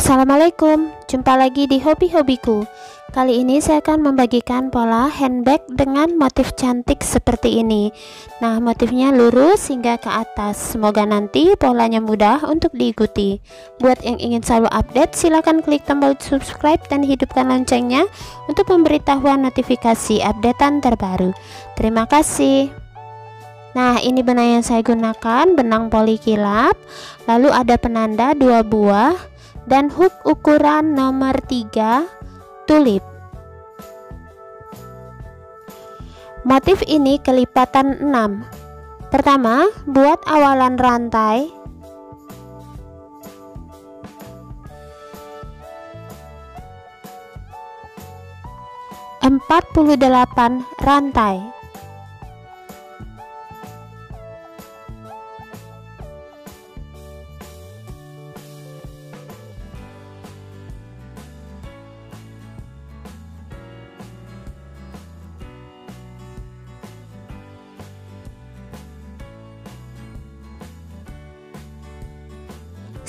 Assalamualaikum, jumpa lagi di hobi-hobiku. Kali ini saya akan membagikan pola handbag dengan motif cantik seperti ini. Nah, motifnya lurus hingga ke atas. Semoga nanti polanya mudah untuk diikuti. Buat yang ingin selalu update, silakan klik tombol subscribe dan hidupkan loncengnya untuk pemberitahuan notifikasi updatean terbaru. Terima kasih. Nah, ini benang yang saya gunakan, benang poli kilap. Lalu ada penanda 2 buah dan hook ukuran nomor 3 tulip. Motif ini kelipatan 6. Pertama, buat awalan rantai. Empat puluh 48 rantai.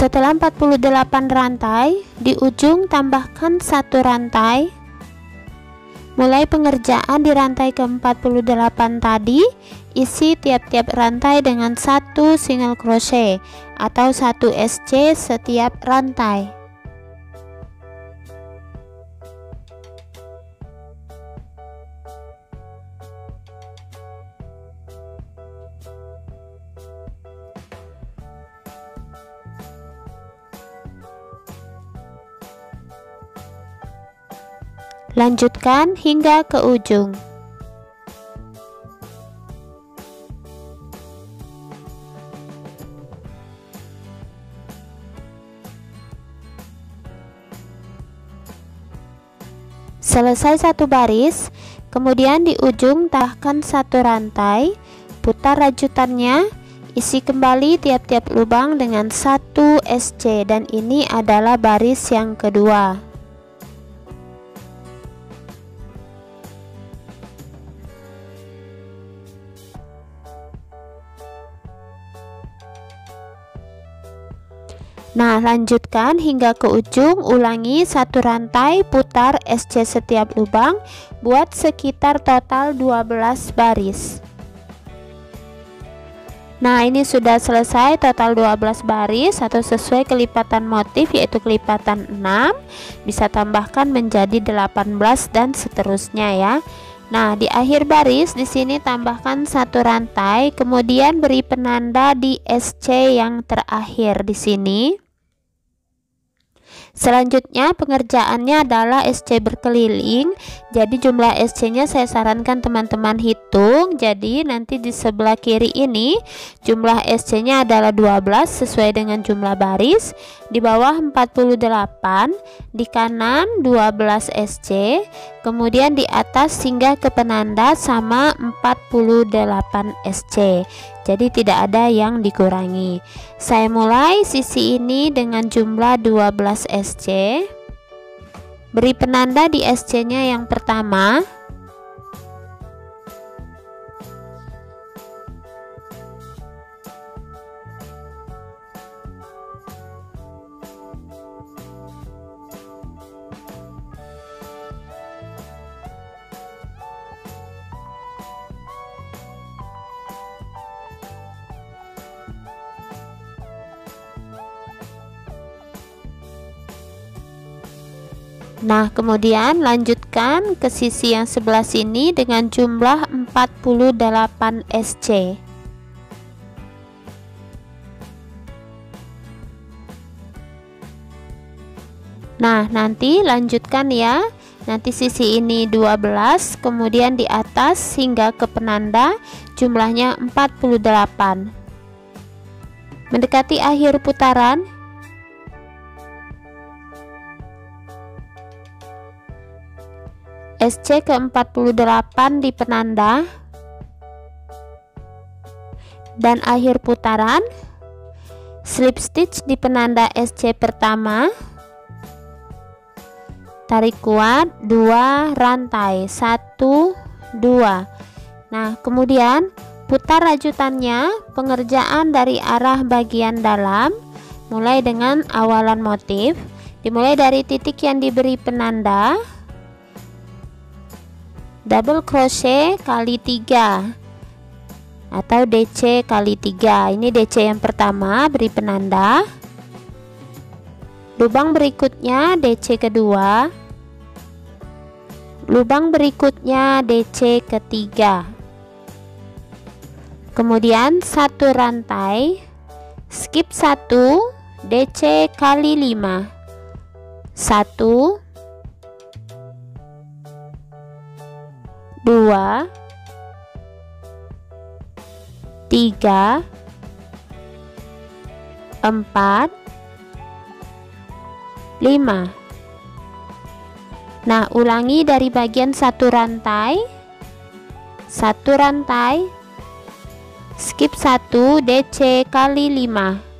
Setelah 48 rantai, di ujung tambahkan 1 rantai. Mulai pengerjaan di rantai ke-48 tadi, isi tiap-tiap rantai dengan 1 single crochet atau 1 SC setiap rantai. Lanjutkan hingga ke ujung. Selesai 1 baris, kemudian di ujung tambahkan 1 rantai, putar rajutannya, isi kembali tiap-tiap lubang dengan 1 SC, dan ini adalah baris yang kedua. Nah, lanjutkan hingga ke ujung, ulangi 1 rantai, putar SC setiap lubang, buat sekitar total 12 baris. Nah, ini sudah selesai total 12 baris atau sesuai kelipatan motif, yaitu kelipatan 6. Bisa tambahkan menjadi 18 dan seterusnya ya. Nah, di akhir baris di sini tambahkan 1 rantai, kemudian beri penanda di SC yang terakhir di sini. Selanjutnya pengerjaannya adalah SC berkeliling. Jadi jumlah SC-nya saya sarankan teman-teman hitung. Jadi nanti di sebelah kiri ini jumlah SC-nya adalah 12 sesuai dengan jumlah baris. Di bawah 48, di kanan 12 SC, kemudian di atas hingga ke penanda sama 48 SC. Jadi tidak ada yang dikurangi. Saya mulai sisi ini dengan jumlah 12 SC. Beri penanda di SC-nya yang pertama. Nah, kemudian lanjutkan ke sisi yang sebelah sini dengan jumlah 48 SC. Nah, nanti lanjutkan ya. Nanti sisi ini 12, kemudian di atas hingga ke penanda jumlahnya 48. Mendekati akhir putaran, SC ke-48 di penanda, dan akhir putaran slip stitch di penanda SC pertama, tarik kuat 2 rantai 1 2. Nah, kemudian putar rajutannya, pengerjaan dari arah bagian dalam mulai dengan awalan motif. Dimulai dari titik yang diberi penanda, double crochet kali 3 atau DC kali 3. Ini DC yang pertama, beri penanda. Lubang berikutnya DC kedua, lubang berikutnya DC ketiga. Kemudian satu rantai, skip 1, DC kali 5. 1 2 3 4 5. Nah, ulangi dari bagian satu rantai, skip 1, DC kali 5.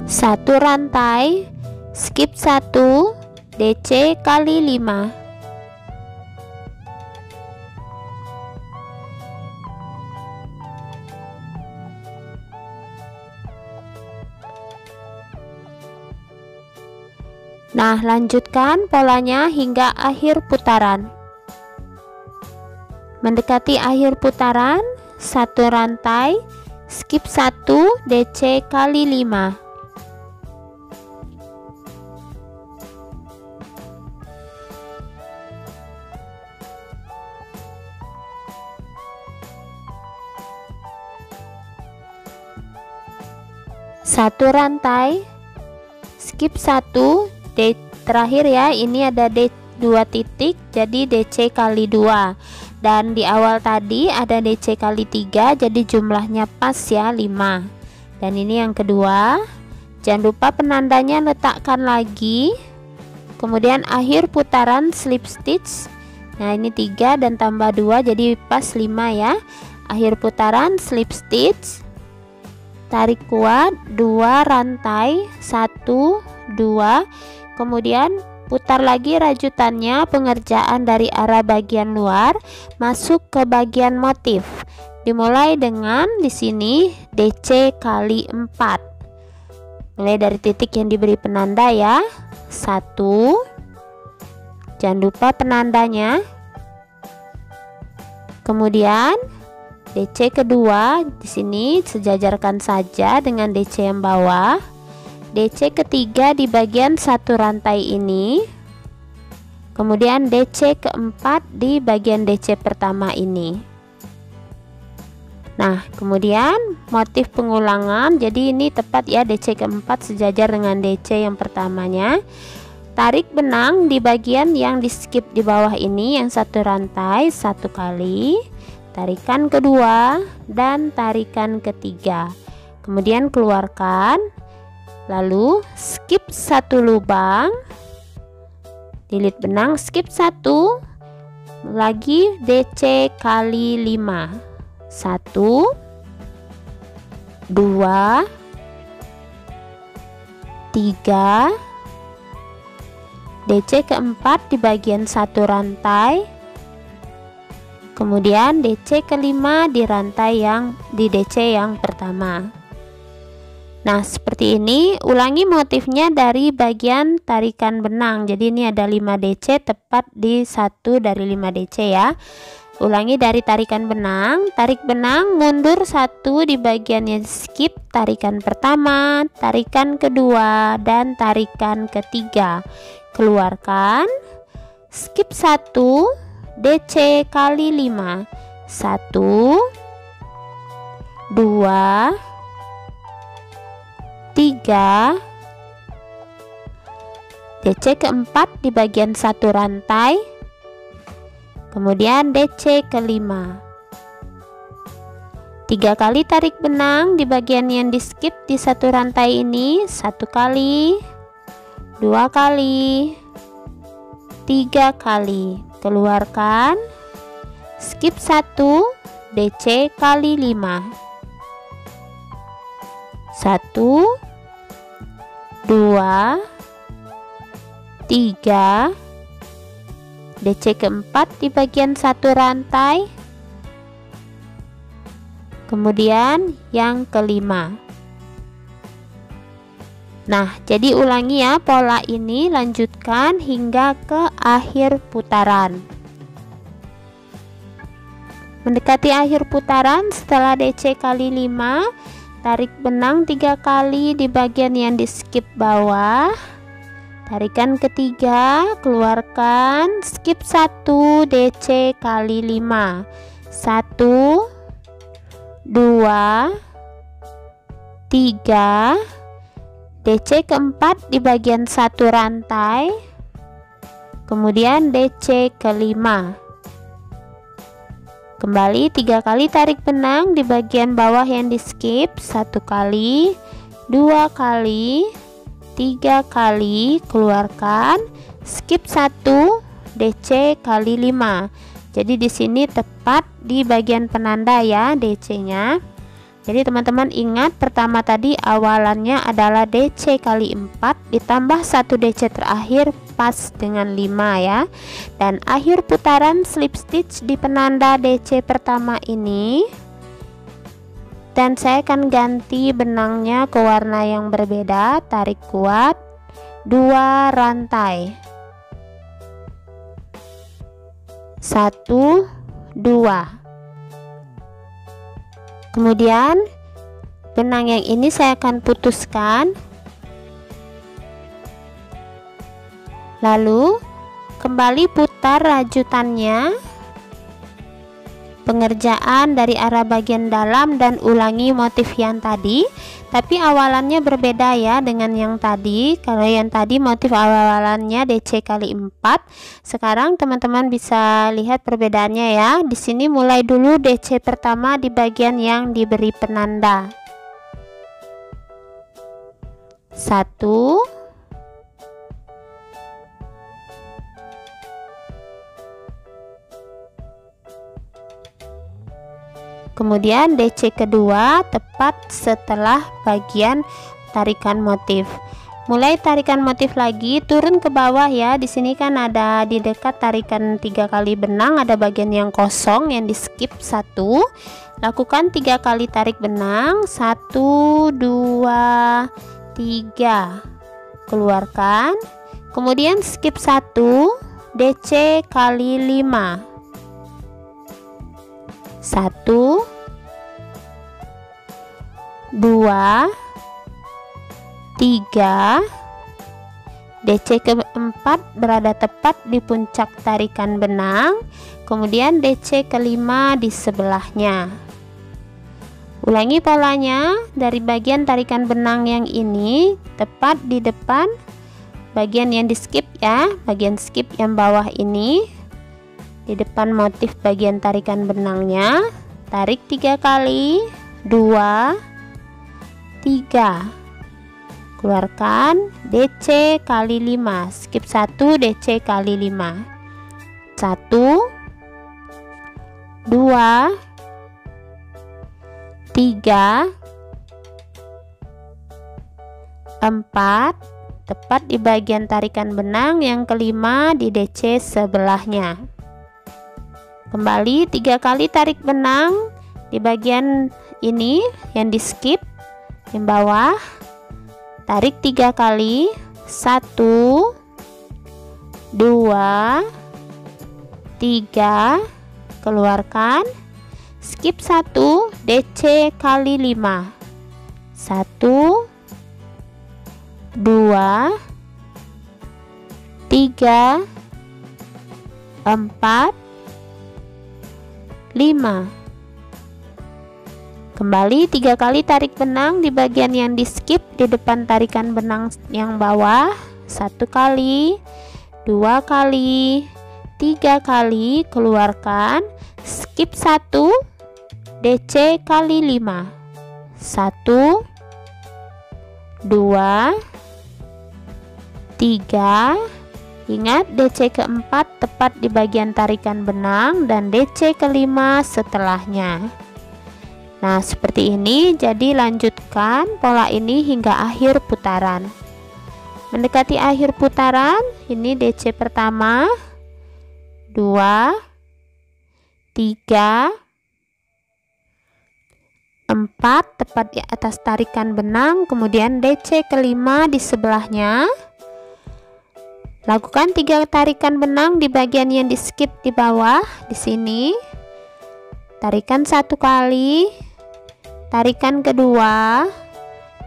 Satu rantai, skip 1, DC kali 5. Nah, lanjutkan polanya hingga akhir putaran. Mendekati akhir putaran, satu rantai, skip 1, DC kali 5. Satu rantai, skip 1, terakhir ya, ini ada D2 titik, jadi DC kali 2. Dan di awal tadi ada DC kali 3, jadi jumlahnya pas ya, 5. Dan ini yang kedua. Jangan lupa penandanya letakkan lagi. Kemudian akhir putaran slip stitch. Nah, ini 3 dan tambah 2 jadi pas 5 ya. Akhir putaran slip stitch. Tarik kuat 2 rantai, 1 2, kemudian putar lagi rajutannya, pengerjaan dari arah bagian luar masuk ke bagian motif. Dimulai dengan di sini DC kali 4. Mulai dari titik yang diberi penanda ya. 1. Jangan lupa penandanya. Kemudian DC kedua di sini sejajarkan saja dengan DC yang bawah. DC ketiga di bagian satu rantai ini. Kemudian DC keempat di bagian DC pertama ini. Nah, kemudian motif pengulangan, jadi ini tepat ya, DC keempat sejajar dengan DC yang pertamanya. Tarik benang di bagian yang di skip di bawah ini, yang satu rantai 1 kali. Tarikan kedua dan tarikan ketiga, kemudian keluarkan, lalu skip 1 lubang, lilit benang, skip 1 lagi, DC kali 5. 1 2 3, DC keempat di bagian satu rantai, kemudian DC kelima di rantai yang di DC yang pertama. Nah, seperti ini. Ulangi motifnya dari bagian tarikan benang. Jadi ini ada 5 DC tepat di 1 dari 5 DC ya. Ulangi dari tarikan benang. Tarik benang, mundur 1 di bagian yang skip, tarikan pertama, tarikan kedua, dan tarikan ketiga. Keluarkan, skip 1, DC kali 5. 1 2 3, DC keempat di bagian satu rantai, kemudian DC kelima. 3 kali tarik benang di bagian yang di skip di satu rantai ini, 1 kali, 2 kali, 3 kali. Keluarkan, skip 1, DC kali 5. 1 2, 3, DC keempat di bagian satu rantai, kemudian yang kelima. Nah, jadi ulangi ya pola ini, lanjutkan hingga ke akhir putaran. Mendekati akhir putaran, setelah DC kali 5, tarik benang 3 kali di bagian yang di skip bawah. Tarikan ketiga, keluarkan, skip 1, DC kali 5. 1, 2, 3, DC keempat di bagian satu rantai, kemudian DC kelima. Kembali 3 kali tarik benang di bagian bawah yang di skip, 1 kali, 2 kali, 3 kali, keluarkan, skip 1, DC kali 5. Jadi di sini tepat di bagian penanda ya DC-nya. Jadi teman-teman ingat, pertama tadi awalannya adalah DC kali 4 ditambah 1 DC terakhir pas dengan 5 ya. Dan akhir putaran slip stitch di penanda DC pertama ini. Dan saya akan ganti benangnya ke warna yang berbeda. Tarik kuat, 2 rantai, 1, 2. Kemudian benang yang ini saya akan putuskan, lalu kembali putar rajutannya, pengerjaan dari arah bagian dalam, dan ulangi motif yang tadi, tapi awalannya berbeda ya dengan yang tadi. Kalau yang tadi motif awalannya DC kali 4, sekarang teman-teman bisa lihat perbedaannya ya. Di sini mulai dulu DC pertama di bagian yang diberi penanda. 1, kemudian DC kedua tepat setelah bagian tarikan motif. Mulai tarikan motif lagi, turun ke bawah ya. Di sini kan ada di dekat tarikan 3 kali benang, ada bagian yang kosong yang di skip 1. Lakukan 3 kali tarik benang, 1, 2, 3. Keluarkan. Kemudian skip 1, DC kali 5. 1, 2, 3. DC keempat berada tepat di puncak tarikan benang, kemudian DC kelima di sebelahnya. Ulangi polanya dari bagian tarikan benang yang ini, tepat di depan bagian yang di skip ya, bagian skip yang bawah ini. Di depan motif bagian tarikan benangnya, tarik 3 kali, 2, 3. Keluarkan, DC kali 5, skip 1, DC kali 5. 1, 2, 3, 4. Tepat di bagian tarikan benang yang kelima di DC sebelahnya. Kembali 3 kali tarik benang di bagian ini yang di skip yang bawah, tarik 3 kali, 1, 2, 3, keluarkan, skip 1, DC kali 5. 1, 2, 3, 4, 5. Kembali 3 kali tarik benang di bagian yang di skip di depan tarikan benang yang bawah, 1 kali, 2 kali, 3 kali, keluarkan, skip 1, DC kali 5. 1, 2, 3. Ingat, DC keempat tepat di bagian tarikan benang dan DC kelima setelahnya. Nah, seperti ini. Jadi lanjutkan pola ini hingga akhir putaran. Mendekati akhir putaran, ini DC pertama, 2, 3, 4 tepat di atas tarikan benang, kemudian DC kelima di sebelahnya. Lakukan 3 tarikan benang di bagian yang di skip di bawah di sini. Tarikan 1 kali, tarikan kedua,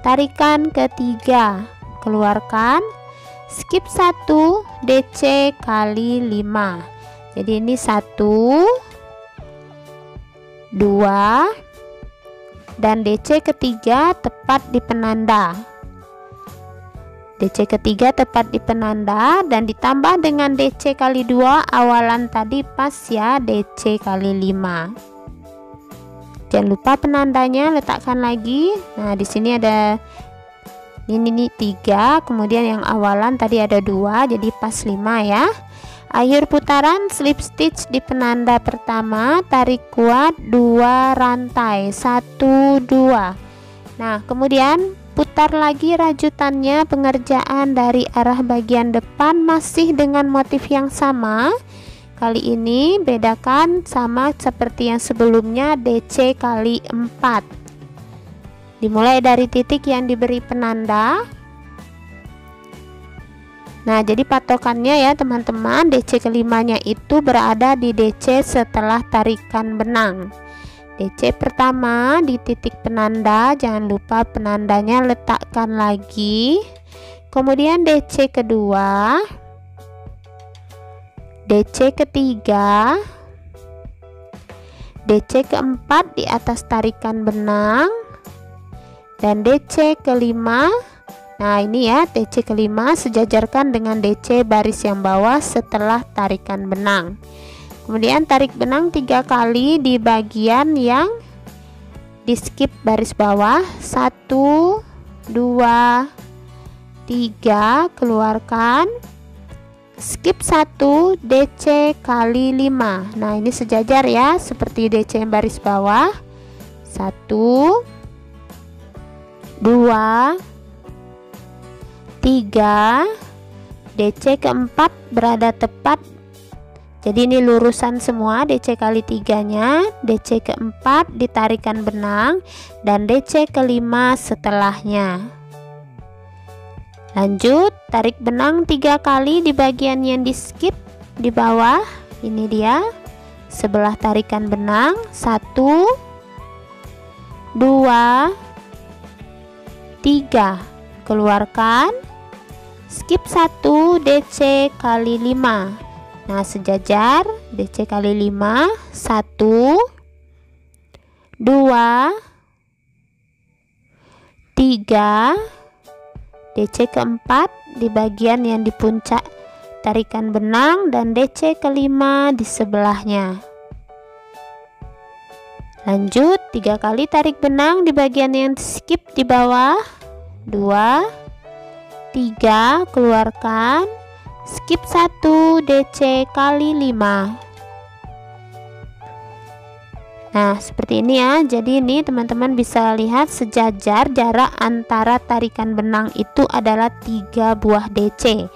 tarikan ketiga, keluarkan, skip 1, DC kali 5. Jadi ini 1, 2, dan DC ketiga tepat di penanda. DC ketiga tepat di penanda dan ditambah dengan DC kali 2 awalan tadi pas ya, DC kali 5. Jangan lupa penandanya letakkan lagi. Nah, di sini ada ini 3, kemudian yang awalan tadi ada 2, jadi pas 5 ya. Akhir putaran slip stitch di penanda pertama, tarik kuat 2 rantai, 1, 2. Nah, kemudian putar lagi rajutannya, pengerjaan dari arah bagian depan masih dengan motif yang sama. Kali ini bedakan sama seperti yang sebelumnya, DC kali 4. Dimulai dari titik yang diberi penanda. Nah, jadi patokannya ya teman-teman, DC kelimanya itu berada di DC setelah tarikan benang. DC pertama di titik penanda, jangan lupa penandanya letakkan lagi. Kemudian DC kedua, DC ketiga, DC keempat di atas tarikan benang, dan DC kelima. Nah, ini ya DC kelima sejajarkan dengan DC baris yang bawah setelah tarikan benang. Kemudian tarik benang 3 kali di bagian yang di skip baris bawah, 1, 2, 3, keluarkan, skip 1, DC kali 5. Nah, ini sejajar ya seperti DC yang baris bawah, 1, 2, 3, DC keempat berada tepat. Jadi ini lurusan semua, DC kali 3-nya, DC keempat ditarikan benang, dan DC kelima setelahnya. Lanjut, tarik benang 3 kali di bagian yang di skip di bawah. Ini dia, sebelah tarikan benang, 1, 2, 3, keluarkan, skip 1, DC kali 5. Nah, sejajar, DC kali 5, 1, 2, 3, DC keempat di bagian yang di puncak tarikan benang, dan DC kelima di sebelahnya. Lanjut, 3 kali tarik benang di bagian yang skip di bawah, 2, 3, keluarkan, skip 1, DC kali 5. Nah, seperti ini ya. Jadi ini teman-teman bisa lihat sejajar, jarak antara tarikan benang itu adalah 3 buah DC.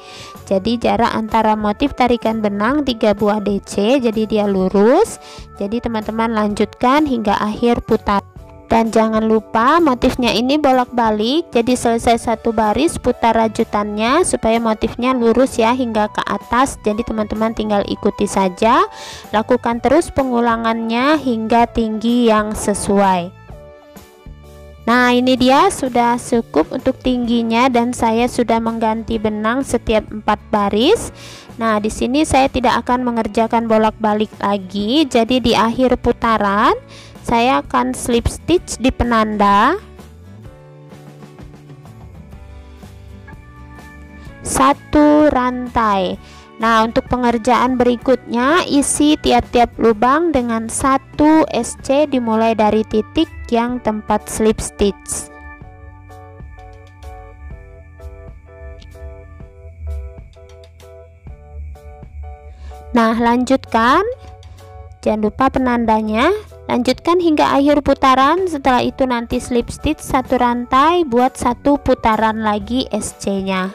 Jadi jarak antara motif tarikan benang 3 buah DC, jadi dia lurus. Jadi teman-teman lanjutkan hingga akhir putar. Dan jangan lupa motifnya ini bolak-balik, jadi selesai 1 baris putar rajutannya supaya motifnya lurus ya hingga ke atas. Jadi teman-teman tinggal ikuti saja, lakukan terus pengulangannya hingga tinggi yang sesuai. Nah, ini dia sudah cukup untuk tingginya, dan saya sudah mengganti benang setiap 4 baris. Nah, di sini saya tidak akan mengerjakan bolak-balik lagi. Jadi di akhir putaran saya akan slip stitch di penanda, 1 rantai. Nah, untuk pengerjaan berikutnya, isi tiap-tiap lubang dengan 1 SC dimulai dari titik yang tempat slip stitch. Nah, lanjutkan, jangan lupa penandanya. Lanjutkan hingga akhir putaran. Setelah itu nanti slip stitch 1 rantai, buat 1 putaran lagi SC nya.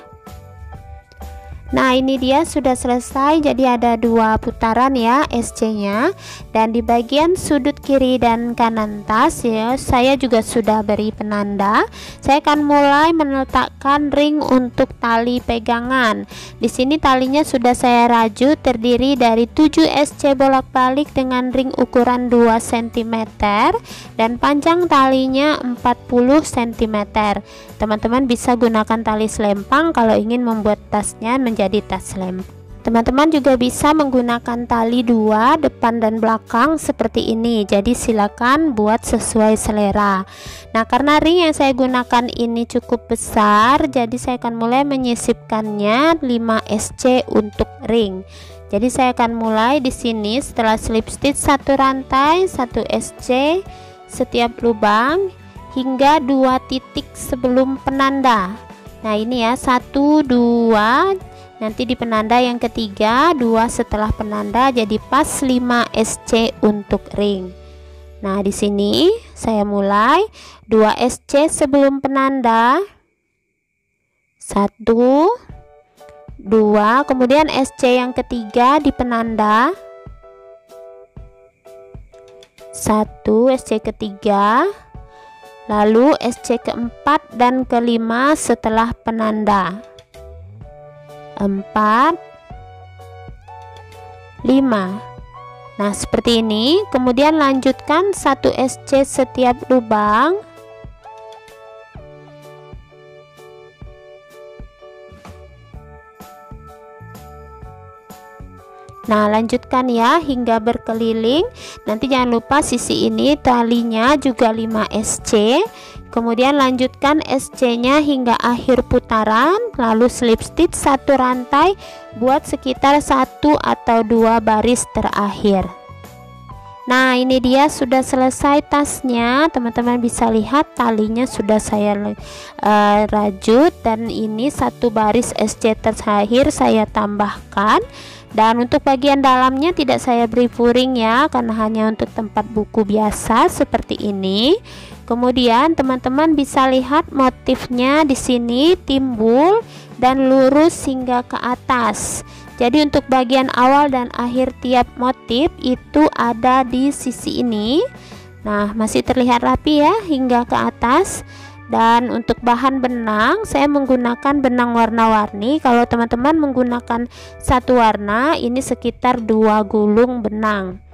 Nah, ini dia sudah selesai. Jadi ada 2 putaran ya SC-nya, dan di bagian sudut kiri dan kanan tas ya, saya juga sudah beri penanda. Saya akan mulai meletakkan ring untuk tali pegangan. Di sini talinya sudah saya rajut, terdiri dari 7 SC bolak-balik dengan ring ukuran 2 cm dan panjang talinya 40 cm. Teman-teman bisa gunakan tali selempang kalau ingin membuat tasnya menjadi tas selempang. Teman-teman juga bisa menggunakan tali 2 depan dan belakang seperti ini. Jadi silakan buat sesuai selera. Nah, karena ring yang saya gunakan ini cukup besar, jadi saya akan mulai menyisipkannya 5 SC untuk ring. Jadi saya akan mulai di sini setelah slip stitch 1 rantai 1 SC setiap lubang hingga 2 titik sebelum penanda. Nah, ini ya 1 2, nanti di penanda yang ketiga 2 setelah penanda, jadi pas 5 SC untuk ring. Nah, di sini saya mulai 2 SC sebelum penanda, 1 2, kemudian SC yang ketiga di penanda, 1 SC ketiga, lalu SC keempat dan kelima setelah penanda, 4 5. Nah, seperti ini. Kemudian lanjutkan 1 SC setiap lubang, nah lanjutkan ya hingga berkeliling. Nanti jangan lupa sisi ini talinya juga 5 SC. Kemudian lanjutkan SC nya hingga akhir putaran, lalu slip stitch 1 rantai buat sekitar 1 atau 2 baris terakhir. Nah, ini dia sudah selesai tasnya. Teman-teman bisa lihat talinya sudah saya rajut, dan ini 1 baris SC terakhir saya tambahkan. Dan untuk bagian dalamnya tidak saya beri furing ya, karena hanya untuk tempat buku biasa seperti ini. Kemudian teman-teman bisa lihat motifnya di sini timbul dan lurus hingga ke atas. Jadi untuk bagian awal dan akhir tiap motif itu ada di sisi ini. Nah, masih terlihat rapi ya hingga ke atas. Dan untuk bahan benang saya menggunakan benang warna-warni. Kalau teman-teman menggunakan 1 warna, ini sekitar 2 gulung benang.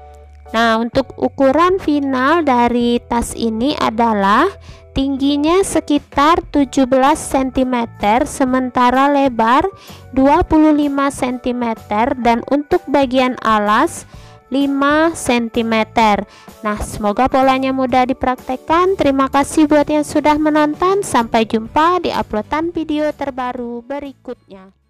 Nah, untuk ukuran final dari tas ini adalah tingginya sekitar 17 cm, sementara lebar 25 cm, dan untuk bagian alas 5 cm. Nah, semoga polanya mudah dipraktekkan. Terima kasih buat yang sudah menonton. Sampai jumpa di uploadan video terbaru berikutnya.